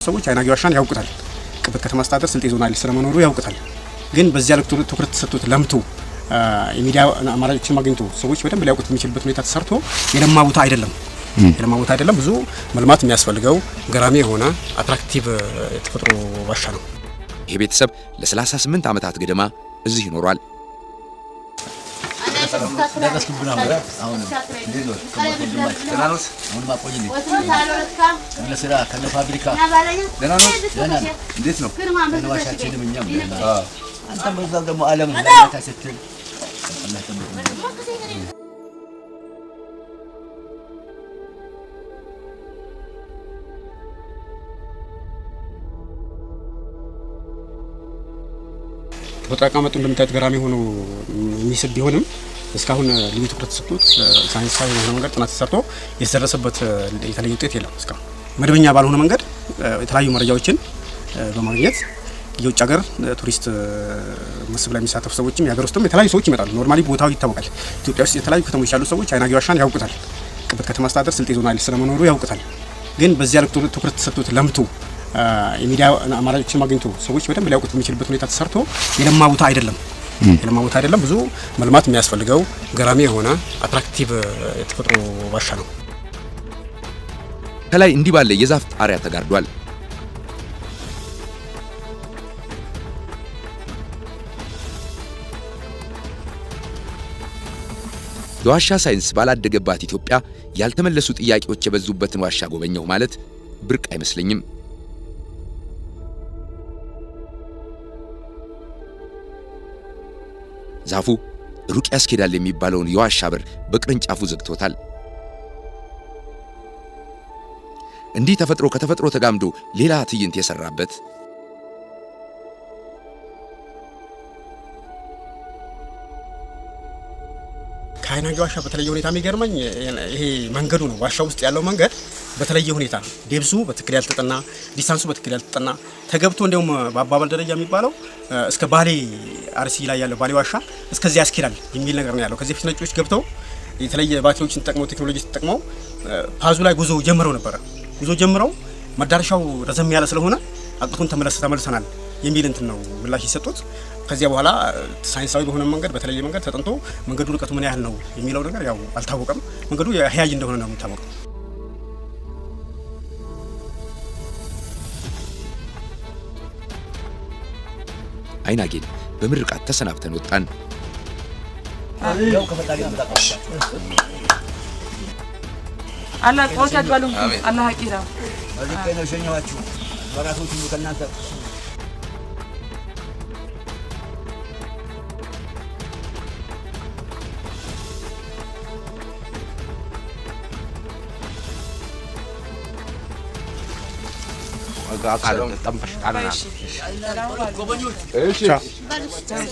ሰዎች አይናጌ ዋሻን ያውቁታል። ቅበት ከተማ አስተዳደር ስልጤ ዞን አይደል ስለመኖሩ ያውቁታል። ግን በዚያ ልክ ትኩረት ተሰጥቶት ለምቶ የሚዲያ አማራጮችን ማግኘቱ ሰዎች በደንብ ሊያውቁት የሚችልበት ሁኔታ ተሰርቶ የለማ ቦታ አይደለም። የለማ ቦታ አይደለም። ብዙ መልማት የሚያስፈልገው ገራሚ የሆነ አትራክቲቭ ተፈጥሮ ዋሻ ነው። ይሄ ቤተሰብ ለ38 ዓመታት ገደማ እዚህ ይኖራል። ተፈጥሮ አቀማመጡ እንደምታዩት ገራሚ ሆኖ የሚስብ ቢሆንም እስካሁን ልዩ ትኩረት ተሰጥቶት ሳይንሳዊ በሆነ መንገድ ጥናት ተሰርቶ የተደረሰበት የተለየ ውጤት የለም። እስካሁን መደበኛ ባልሆነ መንገድ የተለያዩ መረጃዎችን በማግኘት የውጭ ሀገር ቱሪስት መስህብ ላይ የሚሳተፉ ሰዎችም የሀገር ውስጥም የተለያዩ ሰዎች ይመጣሉ። ኖርማሊ ቦታው ይታወቃል። ኢትዮጵያ ውስጥ የተለያዩ ከተሞች ያሉ ሰዎች አይናጌ ዋሻን ያውቁታል። ቅበት ከተማ አስተዳደር ስልጤ ዞን አይደል ስለመኖሩ ያውቁታል። ግን በዚያ ልክ ትኩረት ተሰጥቶት ለምቶ የሚዲያ አማራጮችን ማግኘቱ ሰዎች በደንብ ሊያውቁት የሚችልበት ሁኔታ ተሰርቶ የለማ ቦታ አይደለም። የለማ ቦታ አይደለም። ብዙ መልማት የሚያስፈልገው ገራሚ የሆነ አትራክቲቭ ተፈጥሮ ዋሻ ነው። ከላይ እንዲህ ባለ የዛፍ ጣሪያ ተጋርዷል። የዋሻ ሳይንስ ባላደገባት ኢትዮጵያ ያልተመለሱ ጥያቄዎች የበዙበትን ዋሻ ጎበኘው ማለት ብርቅ አይመስለኝም። ዛፉ ሩቅ ያስኬዳል የሚባለውን የዋሻ በር በቅርንጫፉ ዘግቶታል። እንዲህ ተፈጥሮ ከተፈጥሮ ተጋምዶ ሌላ ትዕይንት የሰራበት ከአይናጌ ዋሻ በተለየ ሁኔታ የሚገርመኝ ይሄ መንገዱ ነው። ዋሻ ውስጥ ያለው መንገድ በተለየ ሁኔታ ነው። ዴብሱ በትክክል ያልተጠና፣ ዲስታንሱ በትክክል ያልተጠና ተገብቶ እንደውም በአባባል ደረጃ የሚባለው እስከ ባሌ አርሲ ላይ ያለው ባሌ ዋሻ እስከዚህ ያስኬዳል የሚል ነገር ነው ያለው። ከዚህ በፊት ነጮች ገብተው የተለየ ባትሪዎችን ተጠቅመው ቴክኖሎጂ ተጠቅመው ፓዙ ላይ ጉዞ ጀምረው ነበረ። ጉዞ ጀምረው መዳረሻው ረዘም ያለ ስለሆነ አቅቶን ተመልሰናል የሚል እንትን ነው ምላሽ የሰጡት። ከዚያ በኋላ ሳይንሳዊ በሆነ መንገድ በተለየ መንገድ ተጠንቶ መንገዱ ርቀቱ ምን ያህል ነው የሚለው ነገር ያው አልታወቀም። መንገዱ የህያጅ እንደሆነ ነው የሚታወቀው። አይናጌን በምርቃት ተሰናብተን ወጣን። አላህ ቆይታ ባሉ አላህ ሀቂራ ነው ሸኛዋችሁ ባራቶቹ ከናንተ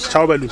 ቻው በሉ።